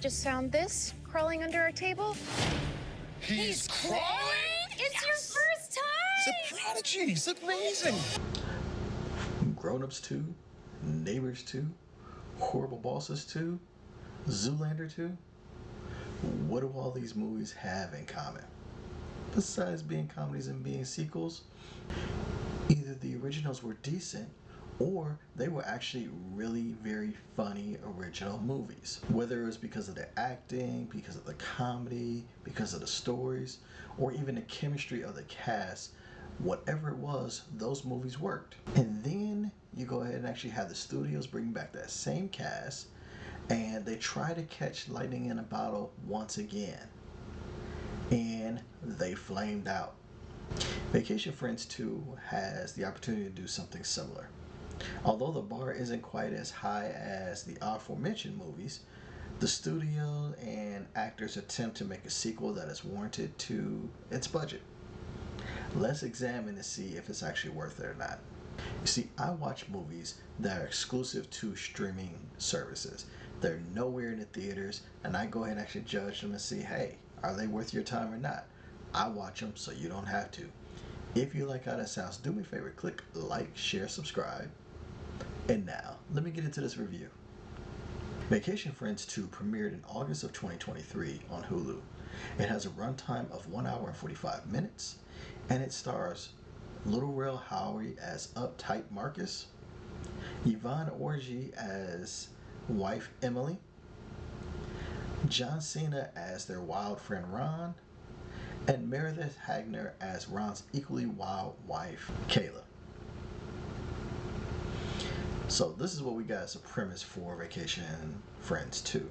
just found this crawling under our table. He's crawling? It's your first time! He's a prodigy. He's amazing. Grown-ups 2, Neighbors 2, Horrible Bosses 2, Zoolander 2. What do all these movies have in common? Besides being comedies and being sequels, either the originals were decent or they were actually really very funny original movies. Whether it was because of the acting, because of the comedy, because of the stories, or even the chemistry of the cast, whatever it was, those movies worked. And then you go ahead and actually have the studios bring back that same cast and they try to catch lightning in a bottle once again. And they flamed out. Vacation Friends 2 has the opportunity to do something similar. Although the bar isn't quite as high as the aforementioned movies, the studio and actors attempt to make a sequel that is warranted to its budget. Let's examine to see if it's actually worth it or not. You see, I watch movies that are exclusive to streaming services. They're nowhere in the theaters, and I go ahead and actually judge them and see, hey, are they worth your time or not? I watch them so you don't have to. If you like how that sounds, do me a favor, click like, share, subscribe. And now, let me get into this review. Vacation Friends 2 premiered in August of 2023 on Hulu. It has a runtime of 1 hour and 45 minutes, and it stars Little Rel Howery as uptight Marcus, Yvonne Orji as wife Emily, John Cena as their wild friend Ron, and Meredith Hagner as Ron's equally wild wife Kayla. So this is what we got as a premise for Vacation Friends 2.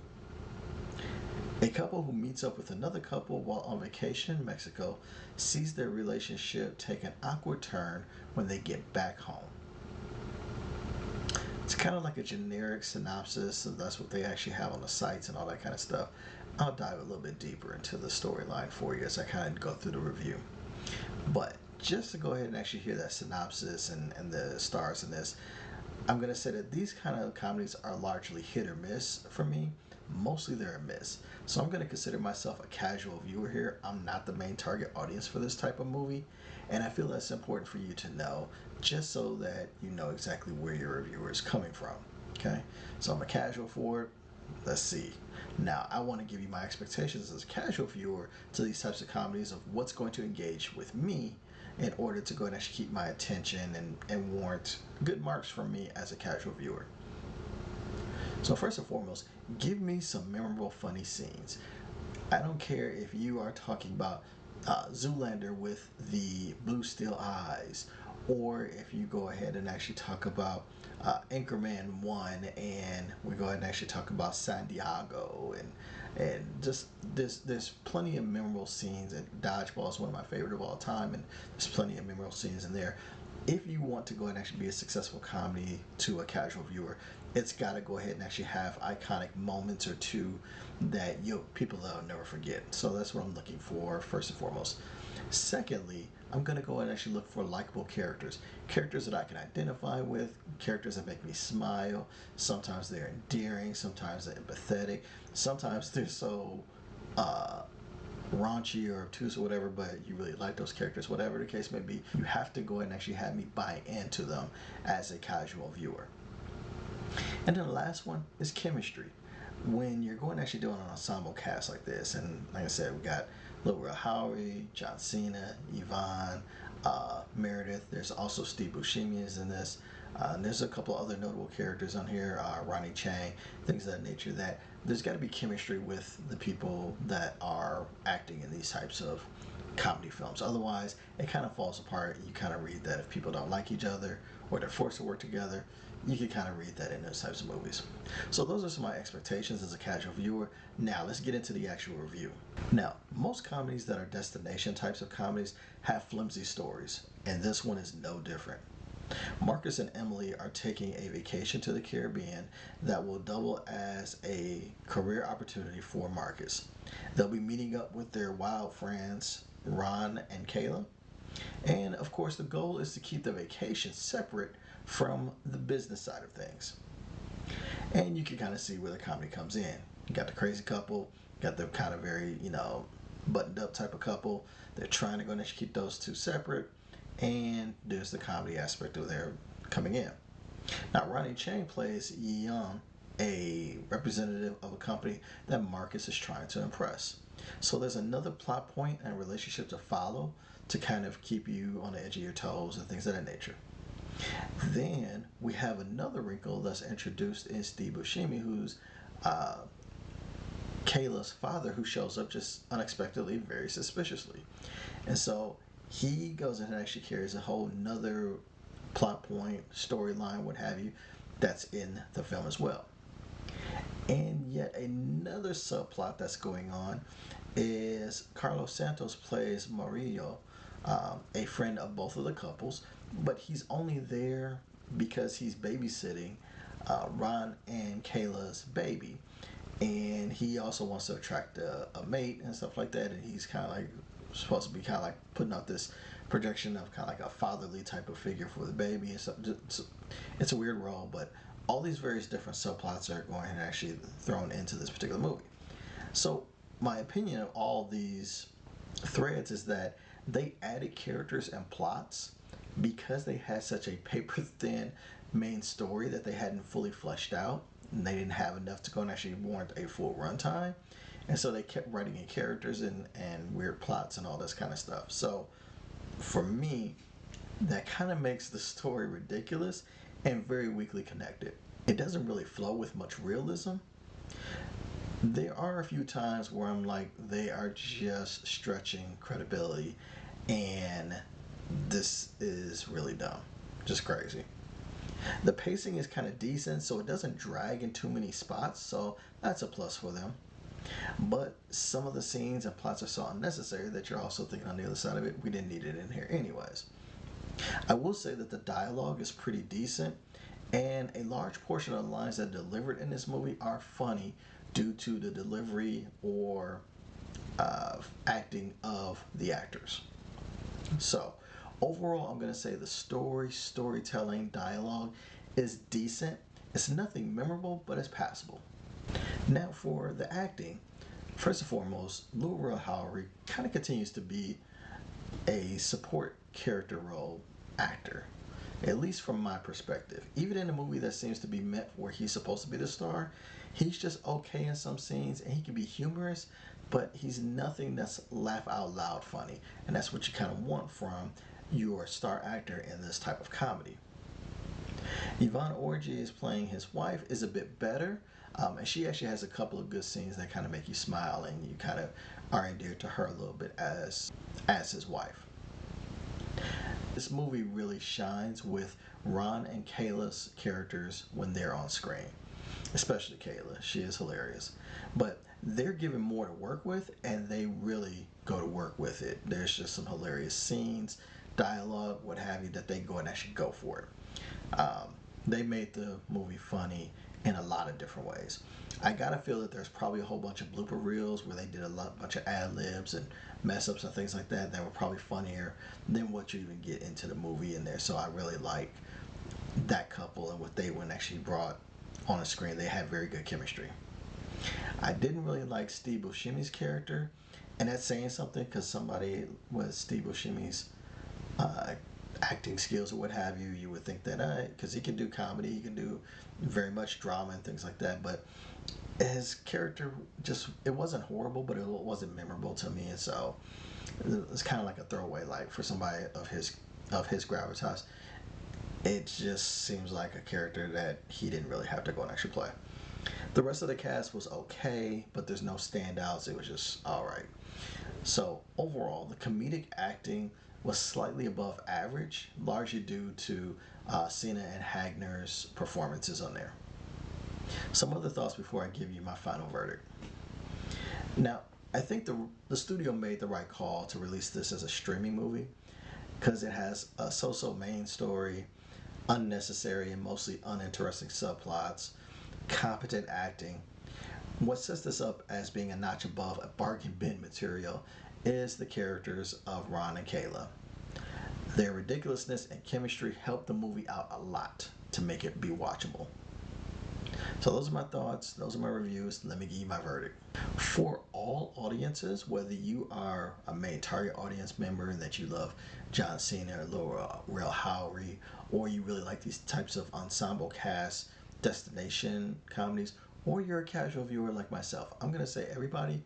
A couple who meets up with another couple while on vacation in Mexico sees their relationship take an awkward turn when they get back home. It's kind of like a generic synopsis, so that's what they actually have on the sites and all that kind of stuff. I'll dive a little bit deeper into the storyline for you as I kind of go through the review. But just to go ahead and actually hear that synopsis and the stars in this, I'm going to say that these kind of comedies are largely hit or miss for me. Mostly they're a miss. So I'm going to consider myself a casual viewer here. I'm not the main target audience for this type of movie. And I feel that's important for you to know, just so that you know exactly where your reviewer is coming from. Okay? So I'm a casual for it. Let's see. Now, I want to give you my expectations as a casual viewer to these types of comedies of what's going to engage with me in order to go and actually keep my attention and warrant good marks from me as a casual viewer. So first and foremost, give me some memorable funny scenes. I don't care if you are talking about Zoolander with the blue steel eyes, or if you go ahead and actually talk about Anchorman 1, and we go ahead and actually talk about San Diego, and just there's plenty of memorable scenes, and Dodgeball is one of my favorite of all time, and there's plenty of memorable scenes in there. If you want to go ahead and actually be a successful comedy to a casual viewer, it's got to go ahead and actually have iconic moments or two that people that will never forget. So that's what I'm looking for first and foremost. Secondly, I'm going to go ahead and actually look for likable characters. Characters that I can identify with, characters that make me smile. Sometimes they're endearing, sometimes they're empathetic, sometimes they're so raunchy or obtuse or whatever, but you really like those characters. Whatever the case may be, you have to go ahead and actually have me buy into them as a casual viewer. And then the last one is chemistry. When you're going to actually do an ensemble cast like this, and like I said, we got Little Rel Howery, John Cena, Yvonne, Meredith. There's also Steve Buscemi is in this. And there's a couple other notable characters on here, Ronnie Chang, things of that nature, that there's got to be chemistry with the people that are acting in these types of comedy films. Otherwise, it kind of falls apart. You kind of read that if people don't like each other or they're forced to work together, you can kind of read that in those types of movies. So those are some of my expectations as a casual viewer. Now, let's get into the actual review. Now, most comedies that are destination types of comedies have flimsy stories, and this one is no different. Marcus and Emily are taking a vacation to the Caribbean that will double as a career opportunity for Marcus. They'll be meeting up with their wild friends, Ron and Kayla. And of course, the goal is to keep the vacation separate from the business side of things. And you can kind of see where the comedy comes in. You got the crazy couple, got the kind of very, buttoned up type of couple. They're trying to go and keep those two separate. And there's the comedy aspect of their coming in. Now, Ronnie Chang plays Yi Young, a representative of a company that Marcus is trying to impress. So there's another plot point and relationship to follow to kind of keep you on the edge of your toes and things of that nature. Then we have another wrinkle that's introduced in Steve Buscemi, who's Kayla's father, who shows up just unexpectedly, very suspiciously. And so he goes and actually carries a whole nother plot point, storyline, what have you, that's in the film as well. And yet another subplot that's going on is Carlos Santos plays Murillo, a friend of both of the couples, but he's only there because he's babysitting Ron and Kayla's baby. And he also wants to attract a mate and stuff like that. And he's kind of like supposed to be kind of like putting out this projection of kind of like a fatherly type of figure for the baby and stuff. It's a weird role, but all these various different subplots are going and actually thrown into this particular movie. So my opinion of all these threads is that they added characters and plots because they had such a paper thin main story that they hadn't fully fleshed out, and they didn't have enough to go and actually warrant a full runtime. And so they kept writing in characters and weird plots and all this kind of stuff. So for me, that kind of makes the story ridiculous and very weakly connected. It doesn't really flow with much realism. There are a few times where I'm like, they are just stretching credibility, and this is really dumb. Just crazy. The pacing is kind of decent, so it doesn't drag in too many spots, so that's a plus for them. But some of the scenes and plots are so unnecessary that you're also thinking on the other side of it, we didn't need it in here anyways. I will say that the dialogue is pretty decent, and a large portion of the lines that are delivered in this movie are funny due to the delivery or acting of the actors. So, overall, I'm going to say the storytelling, dialogue is decent. It's nothing memorable, but it's passable. Now, for the acting, first and foremost, Lou Real Howery kind of continues to be a support character role actor, at least from my perspective. Even in a movie that seems to be meant where he's supposed to be the star, he's just okay in some scenes, and he can be humorous, but he's nothing that's laugh out loud funny, and that's what you kind of want from your star actor in this type of comedy. Yvonne Orji is playing his wife is a bit better, and she actually has a couple of good scenes that kind of make you smile, and you kind of are endeared to her a little bit as his wife. This movie really shines with Ron and Kayla's characters when they're on screen, especially Kayla. She is hilarious, but they're given more to work with, and they really go to work with it. There's just some hilarious scenes, dialogue, what have you, that they go and actually go for it. They made the movie funny in a lot of different ways. I gotta feel that there's probably a whole bunch of blooper reels where they did a bunch of ad libs and mess ups and things like that that were probably funnier than what you even get into the movie in there. So I really like that couple and what they went actually brought on the screen. They had very good chemistry. I didn't really like Steve Buscemi's character, and that's saying something because somebody with Steve Buscemi's uh, acting skills or what have you, you would think that because he can do comedy, he can do very much drama and things like that, but his character just, it wasn't horrible, but it wasn't memorable to me, and so it's kind of like a throwaway, like for somebody of his gravitas. It just seems like a character that he didn't really have to go and actually play. The rest of the cast was okay, but there's no standouts. It was just all right. So overall, the comedic acting was slightly above average, largely due to Cena and Hagner's performances on there. Some other thoughts before I give you my final verdict. Now, I think the studio made the right call to release this as a streaming movie because it has a so-so main story, unnecessary and mostly uninteresting subplots, competent acting. What sets this up as being a notch above a bargain bin material is the characters of Ron and Kayla. Their ridiculousness and chemistry help the movie out a lot to make it be watchable. So those are my thoughts. Those are my reviews. Let me give you my verdict. For all audiences, whether you are a main target audience member and that you love John Cena or Laurel Howery, or you really like these types of ensemble cast destination comedies, or you're a casual viewer like myself, I'm going to say everybody,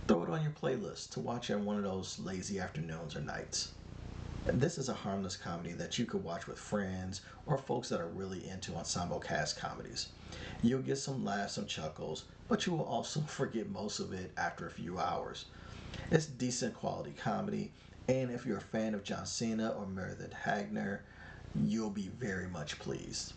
throw it on your playlist to watch on one of those lazy afternoons or nights. This is a harmless comedy that you could watch with friends or folks that are really into ensemble cast comedies. You'll get some laughs, some chuckles, but you will also forget most of it after a few hours. It's decent quality comedy, and if you're a fan of John Cena or Meredith Hagner, you'll be very much pleased.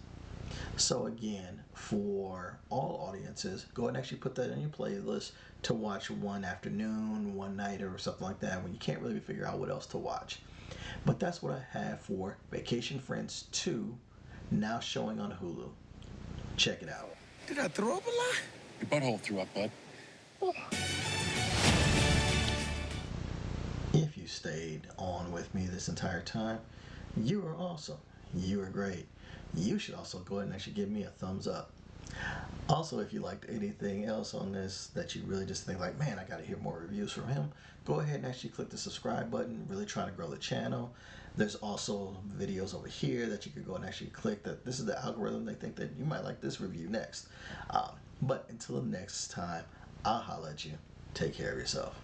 So again, for all audiences, go ahead and actually put that in your playlist to watch one afternoon, one night, or something like that when you can't really figure out what else to watch. But that's what I have for Vacation Friends 2, now showing on Hulu. Check it out. Did I throw up a lot? Your butthole threw up, bud. If you stayed on with me this entire time, you are awesome. You are great. You should also go ahead and actually give me a thumbs up. Also, if you liked anything else on this that you really just think like, man, I got to hear more reviews from him, go ahead and actually click the subscribe button. Really trying to grow the channel. There's also videos over here that you could go and actually click that this is the algorithm. They think that you might like this review next. But until next time, I'll holla at you. Take care of yourself.